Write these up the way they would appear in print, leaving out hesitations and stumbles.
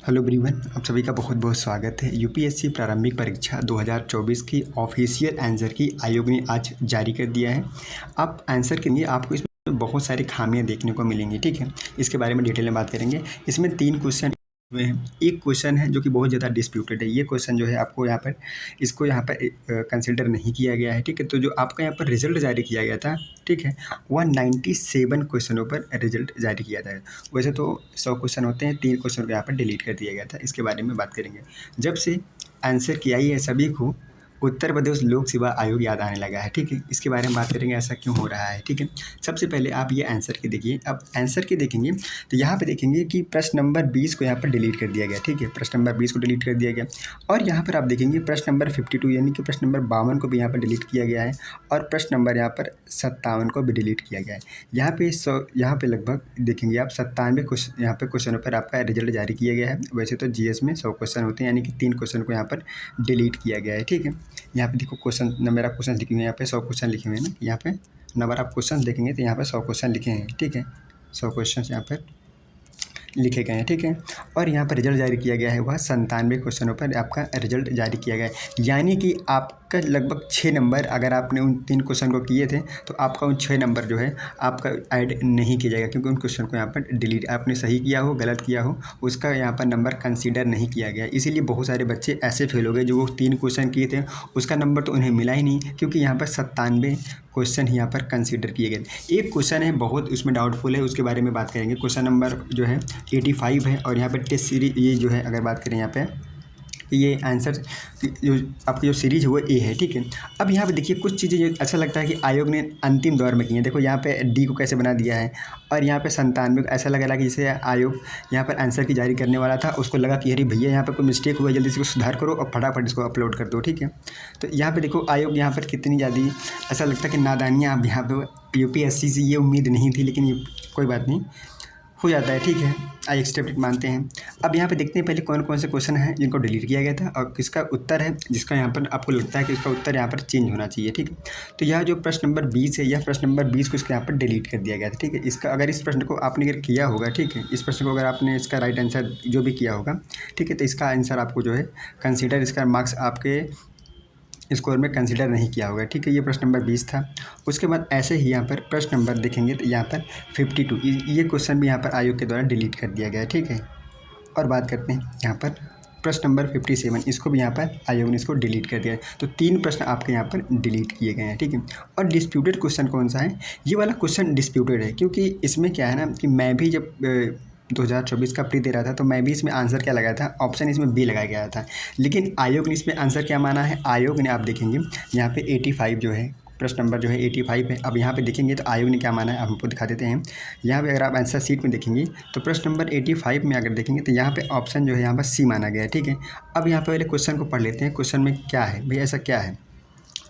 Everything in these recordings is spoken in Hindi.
हेलो एवरीवन, आप सभी का बहुत बहुत स्वागत है। यूपीएससी प्रारंभिक परीक्षा 2024 की ऑफिशियल आंसर की आयोग ने आज जारी कर दिया है। आप आंसर के लिए आपको इसमें बहुत सारी खामियां देखने को मिलेंगी, ठीक है। इसके बारे में डिटेल में बात करेंगे। इसमें 3 क्वेश्चन हुए हैं। एक क्वेश्चन है जो कि बहुत ज़्यादा डिस्प्यूटेड है। ये क्वेश्चन जो है आपको यहाँ पर इसको यहाँ पर कंसिडर नहीं किया गया है, ठीक है। तो जो आपका यहाँ पर रिजल्ट जारी किया गया था, ठीक है, 197 क्वेश्चनों पर रिजल्ट जारी किया था। वैसे तो 100 क्वेश्चन होते हैं, 3 क्वेश्चन को यहाँ पर डिलीट कर दिया गया था। इसके बारे में बात करेंगे। जब से आंसर किया ही है सभी को उत्तर प्रदेश लोक सेवा आयोग याद आने लगा है, ठीक है। इसके बारे में बात करेंगे, ऐसा क्यों हो रहा है, ठीक है। सबसे पहले आप ये आंसर के देखिए। अब आंसर के देखेंगे तो यहाँ पे देखेंगे कि प्रश्न नंबर 20 को यहाँ पर डिलीट कर दिया गया, ठीक है। प्रश्न नंबर 20 को डिलीट कर दिया गया और यहाँ पर आप देखेंगे प्रश्न नंबर 52 यानी कि प्रश्न नंबर 52 को भी यहाँ पर डिलीट किया गया है और प्रश्न नंबर यहाँ पर 57 को भी डिलीट किया गया है। यहाँ पे लगभग देखेंगे आप 97 क्वेश्चन यहाँ पे क्वेश्चनों पर आपका रिजल्ट जारी किया गया है। वैसे तो जीएस में 100 क्वेश्चन होते हैं, यानी कि 3 क्वेश्चन को यहाँ पर डिलीट किया गया है, ठीक है। यहाँ पे देखो क्वेश्चन नंबर ऑफ क्वेश्चन लिखे हुए हैं, यहाँ पे 100 क्वेश्चन लिखे हुए हैं ना। यहाँ पे नंबर ऑफ क्वेश्चन देखेंगे तो यहाँ पे 100 क्वेश्चन लिखे हैं, ठीक है। 100 क्वेश्चन यहाँ पर लिखे गए हैं, ठीक है। और यहाँ पर रिजल्ट जारी किया गया है वह 97 क्वेश्चनों पर आपका रिजल्ट जारी किया गया है। यानी कि आपका लगभग 6 नंबर, अगर आपने उन 3 क्वेश्चन को किए थे तो आपका उन 6 नंबर जो है आपका ऐड नहीं किया जाएगा, क्योंकि उन क्वेश्चन को यहाँ पर डिलीट, आपने सही किया हो गलत किया हो उसका यहाँ पर नंबर कंसीडर नहीं किया गया। इसीलिए बहुत सारे बच्चे ऐसे फेल हो गए जो वो 3 क्वेश्चन किए थे, उसका नंबर तो उन्हें मिला ही नहीं, क्योंकि यहाँ पर 97 क्वेश्चन यहाँ पर कंसीडर किए गए। एक क्वेश्चन है बहुत उसमें डाउटफुल है, उसके बारे में बात करेंगे। क्वेश्चन नंबर जो है 85 है और यहाँ पर टेस्ट सीरीज ये जो है, अगर बात करें यहाँ पे ये आंसर जो आपकी जो सीरीज है वो ए है, ठीक है। अब यहाँ पे देखिए कुछ चीज़ें जो अच्छा लगता है कि आयोग ने अंतिम दौर में की हैं। देखो यहाँ पे डी को कैसे बना दिया है और यहाँ पे 97 ऐसा लग रहा है कि जैसे आयोग यहाँ पर आंसर की जारी करने वाला था, उसको लगा कि अरे भैया यहाँ पर कोई मिस्टेक हुआ है, जल्दी से सुधार करो और फटाफट इसको अपलोड कर दो, ठीक है। तो यहाँ पर देखो आयोग यहाँ पर कितनी ज़्यादा ऐसा लगता है कि नादानियाँ अब यहाँ पर यूपीएससी से ये उम्मीद नहीं थी, लेकिन ये कोई बात नहीं, हो जाता है, ठीक है। आई एक्सेप्ट मानते हैं। अब यहाँ पे देखते हैं पहले कौन कौन से क्वेश्चन हैं जिनको डिलीट किया गया था और किसका उत्तर है जिसका यहाँ पर आपको लगता है कि इसका उत्तर यहाँ पर चेंज होना चाहिए, ठीक है। तो यह जो प्रश्न नंबर 20 है, यह प्रश्न नंबर 20 को इसके यहाँ पर डिलीट कर दिया गया था, ठीक है। इसका अगर इस प्रश्न को आपने अगर किया होगा, ठीक है, इस प्रश्न को अगर आपने इसका राइट आंसर जो भी किया होगा, ठीक है, तो इसका आंसर आपको जो है कंसिडर, इसका मार्क्स आपके स्कोर में कंसिडर नहीं किया होगा, ठीक है। ये प्रश्न नंबर 20 था। उसके बाद ऐसे ही यहाँ पर प्रश्न नंबर देखेंगे तो यहाँ पर 52 ये क्वेश्चन भी यहाँ पर आयोग के द्वारा डिलीट कर दिया गया है, ठीक है। और बात करते हैं यहाँ पर प्रश्न नंबर 57, इसको भी यहाँ पर आयोग ने इसको डिलीट कर दिया है। तो 3 प्रश्न आपके यहाँ पर डिलीट किए गए हैं, ठीक है। और डिस्प्यूटेड क्वेश्चन कौन सा है? ये वाला क्वेश्चन डिस्प्यूटेड है, क्योंकि इसमें क्या है ना कि मैं भी जब 2024 का प्री दे रहा था तो मैं भी इसमें आंसर क्या लगाया था, ऑप्शन इसमें बी लगाया गया था। लेकिन आयोग ने इसमें आंसर क्या माना है? आयोग ने, आप देखेंगे यहाँ पे 85 जो है, प्रश्न नंबर जो है 85 है। अब यहाँ पे देखेंगे तो आयोग ने क्या माना है, अब हमको दिखा देते हैं। यहाँ पे अगर आप आंसर सीट में देखेंगे तो प्रश्न नंबर 85 में अगर देखेंगे तो यहाँ पे ऑप्शन जो है यहाँ पर सी माना गया है, ठीक है। अब यहाँ पे पहले क्वेश्चन को पढ़ लेते हैं, क्वेश्चन में क्या है भाई, ऐसा क्या है।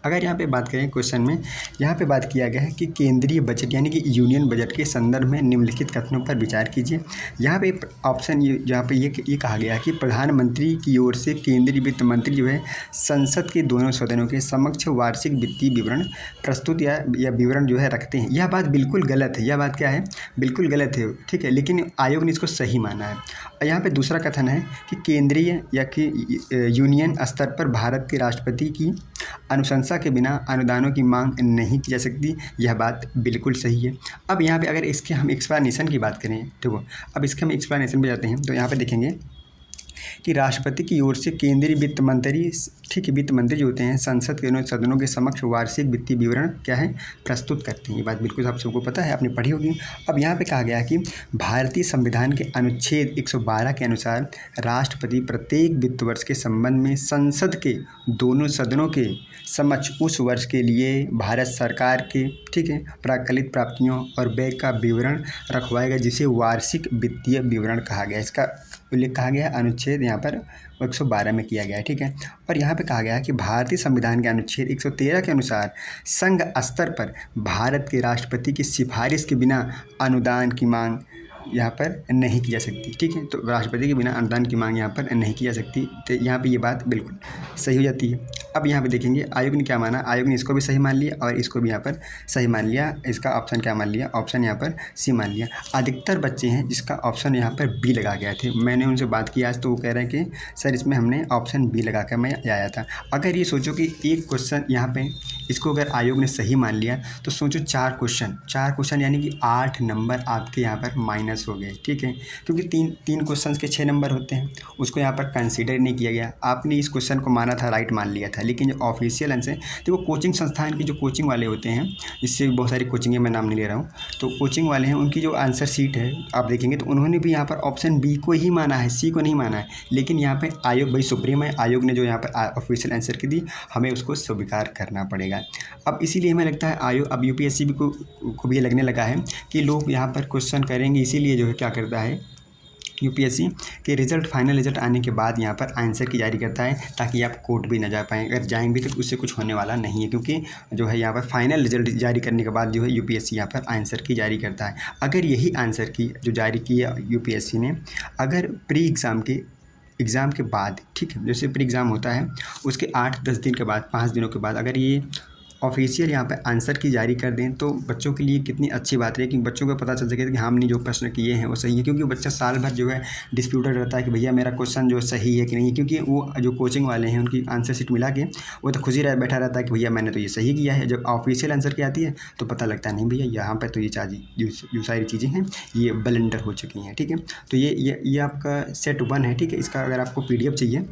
अगर यहाँ पे बात करें क्वेश्चन में, यहाँ पे बात किया गया है कि केंद्रीय बजट यानी कि यूनियन बजट के संदर्भ में निम्नलिखित कथनों पर विचार कीजिए। यहाँ पे ऑप्शन यहाँ पे ये कहा गया है कि प्रधानमंत्री की ओर से केंद्रीय वित्त मंत्री जो है संसद के दोनों सदनों के समक्ष वार्षिक वित्तीय विवरण प्रस्तुत या विवरण जो है रखते हैं। यह बात बिल्कुल गलत है। यह बात क्या है? बिल्कुल गलत है, ठीक है। लेकिन आयोग ने इसको सही माना है। और यहाँ पे दूसरा कथन है कि केंद्रीय या कि यूनियन स्तर पर भारत के राष्ट्रपति की अनुशंसा के बिना अनुदानों की मांग नहीं की जा सकती। यह बात बिल्कुल सही है। अब यहाँ पे अगर इसके हम एक्सप्लेनेशन की बात करें, देखो अब इसके हम एक्सप्लेनेशन पे जाते हैं तो यहाँ पे देखेंगे कि राष्ट्रपति की ओर से केंद्रीय वित्त मंत्री, ठीक है, वित्त मंत्री जो होते हैं संसद के सदनों के समक्ष वार्षिक वित्तीय विवरण क्या है, प्रस्तुत करते हैं। ये बात बिल्कुल आप सबको पता है, आपने पढ़ी होगी। अब यहाँ पे कहा गया है कि भारतीय संविधान के अनुच्छेद 112 के अनुसार राष्ट्रपति प्रत्येक वित्त वर्ष के संबंध में संसद के दोनों सदनों के समक्ष उस वर्ष के लिए भारत सरकार के, ठीक है, प्राकलित प्राप्तियों और व्यय का विवरण रखवाएगा, जिसे वार्षिक वित्तीय विवरण कहा गया है। इसका उल्लेख कहा गया है अनुच्छेद यहाँ पर 112 में किया गया है, ठीक है। और यहाँ पे कहा गया है कि भारतीय संविधान के अनुच्छेद 113 के अनुसार संघ स्तर पर भारत के राष्ट्रपति की सिफारिश के बिना अनुदान की मांग यहाँ पर नहीं की जा सकती, ठीक है। तो राष्ट्रपति के बिना अनुदान की मांग यहाँ पर नहीं की जा सकती। तो यहाँ पे ये बात बिल्कुल सही हो जाती है। अब यहाँ पे देखेंगे आयोग ने क्या माना, आयोग ने इसको भी सही मान लिया और इसको भी यहाँ पर सही मान लिया। इसका ऑप्शन क्या मान लिया, ऑप्शन यहाँ पर सी मान लिया। अधिकतर बच्चे हैं जिसका ऑप्शन यहाँ पर बी लगा गए थे। मैंने उनसे बात की आज, तो वो कह रहे हैं कि सर इसमें हमने ऑप्शन बी लगा कर मैं आया था। अगर ये सोचो कि एक क्वेश्चन यहाँ पे इसको अगर आयोग ने सही मान लिया तो सोचो 4 क्वेश्चन यानी कि 8 नंबर आपके यहाँ पर माइनस हो गए, ठीक है। क्योंकि तीन क्वेश्चन के 6 नंबर होते हैं, उसको यहाँ पर कंसीडर नहीं किया गया। आपने इस क्वेश्चन को माना था, राइट मान लिया था, लेकिन जो ऑफिशियल आंसर तो वो कोचिंग संस्थान के जो कोचिंग वाले होते हैं, जिससे बहुत सारी कोचिंग मैं नाम नहीं ले रहा हूँ, तो कोचिंग वाले हैं उनकी जो आंसर शीट है आप देखेंगे तो उन्होंने भी यहाँ पर ऑप्शन बी को ही माना है, सी को नहीं माना है। लेकिन यहाँ पे आयोग भाई सुप्रीम है, आयोग ने जो यहाँ पर ऑफिशियल आंसर की दी, हमें उसको स्वीकार करना पड़ेगा। अब इसीलिए हमें लगता है आयोग अब यूपीएससी को भी ये लगने लगा है कि लोग यहाँ पर क्वेश्चन करेंगे, इसीलिए जो है क्या करता है यूपीएससी के रिजल्ट, फाइनल रिजल्ट आने के बाद यहाँ पर आंसर की जारी करता है, ताकि आप कोर्ट भी ना जा पाएँ। अगर जाएंगे तो उससे कुछ होने वाला नहीं है, क्योंकि जो है यहाँ पर फाइनल रिजल्ट जारी करने के बाद जो है यूपीएससी यहाँ पर आंसर की जारी करता है। अगर यही आंसर की जो जारी की है यूपीएससी ने, अगर प्री एग्ज़ाम के बाद, ठीक है, जैसे प्री एग्ज़ाम होता है उसके 8-10 दिन के बाद, 5 दिनों के बाद अगर ये ऑफिशियल यहाँ पे आंसर की जारी कर दें तो बच्चों के लिए कितनी अच्छी बात है, क्योंकि बच्चों को पता चल सके कि हमने जो प्रश्न किए हैं वो सही है। क्योंकि बच्चा साल भर जो है डिस्प्यूटेड रहता है कि भैया मेरा क्वेश्चन जो सही है कि नहीं, क्योंकि वो जो कोचिंग वाले हैं उनकी आंसर शीट मिला के वो तो खुश ही बैठा रहता है कि भैया मैंने तो ये सही किया है। जब ऑफिशियल आंसर की आती है तो पता लगता है नहीं भैया यहाँ पर तो ये जो सारी चीज़ें हैं ये ब्लंडर हो चुकी हैं, ठीक है। तो ये आपका सेट 1 है, ठीक है। इसका अगर आपको PDF चाहिए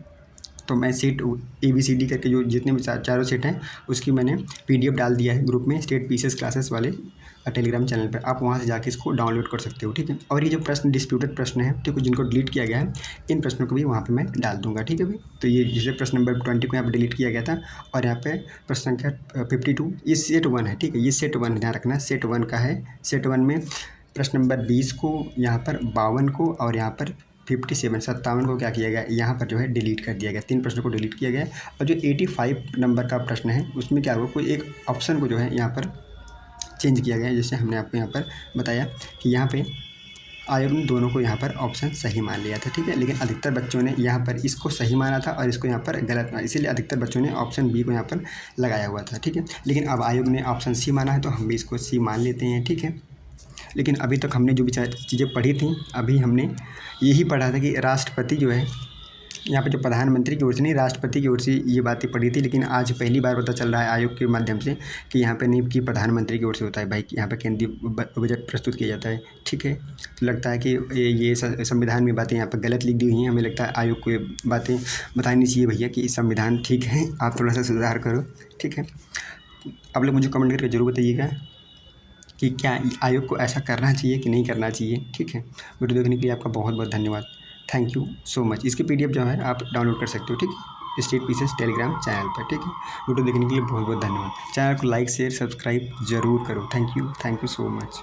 तो मैं सेट ABCD करके जो जितने भी चारों सेट हैं उसकी मैंने PDF डाल दिया है ग्रुप में, स्टेट पीसीएस क्लासेस वाले टेलीग्राम चैनल पर। आप वहाँ से जाके इसको डाउनलोड कर सकते हो, ठीक है। और ये जो प्रश्न डिस्प्यूटेड प्रश्न है, ठीक है, जिनको डिलीट किया गया है, इन प्रश्नों को भी वहाँ पे मैं डाल दूंगा, ठीक है भाई। तो ये जैसे प्रश्न नंबर 20 को यहाँ पर डिलीट किया गया था, और यहाँ पे प्रश्न संख्या 52, ये सेट 1 है, ठीक है। ये सेट 1 ध्यान रखना, सेट 1 का है। सेट 1 में प्रश्न नंबर 20 को, यहाँ पर 52 को और यहाँ पर 57 को क्या किया गया, यहाँ पर जो है डिलीट कर दिया गया। 3 प्रश्नों को डिलीट किया गया। और जो 85 नंबर का प्रश्न है उसमें क्या हुआ, कोई एक ऑप्शन को जो है यहाँ पर चेंज किया गया है। जैसे हमने आपको यहाँ पर बताया कि यहाँ पे आयोग ने दोनों को यहाँ पर ऑप्शन सही मान लिया था, ठीक है। लेकिन अधिकतर बच्चों ने यहाँ पर इसको सही माना था और इसको यहाँ पर गलत माना, इसीलिए अधिकतर बच्चों ने ऑप्शन बी को यहाँ पर लगाया हुआ था, ठीक है। लेकिन अब आयोग ने ऑप्शन सी माना है तो हम भी इसको सी मान लेते हैं, ठीक है। लेकिन अभी तक हमने जो भी चीज़ें पढ़ी थी, अभी हमने यही पढ़ा था कि राष्ट्रपति जो है यहाँ पे जो प्रधानमंत्री की ओर से नहीं, राष्ट्रपति की ओर से ये बातें पढ़ी थी। लेकिन आज पहली बार पता चल रहा है आयोग के माध्यम से कि यहाँ पे नहीं कि प्रधानमंत्री की ओर से होता है भाई, यहाँ पे केंद्रीय बजट प्रस्तुत किया जाता है, ठीक है। तो लगता है कि ये संविधान में बातें यहाँ पर गलत लिख दी हुई हैं। हमें लगता है आयोग को ये बातें बतानी चाहिए भैया कि संविधान ठीक है, आप थोड़ा सा सुधार करो, ठीक है। आप लोग मुझे कमेंट करके ज़रूर बताइएगा कि क्या आयोग को ऐसा करना चाहिए कि नहीं करना चाहिए, ठीक है। वीडियो देखने के लिए आपका बहुत बहुत धन्यवाद, थैंक यू सो मच। इसकी PDF जो है आप डाउनलोड कर सकते हो, ठीक है, स्टेट पीसीएस टेलीग्राम चैनल पर, ठीक है। वीडियो देखने के लिए बहुत बहुत धन्यवाद। चैनल को लाइक शेयर सब्सक्राइब जरूर करो। Thank you so much.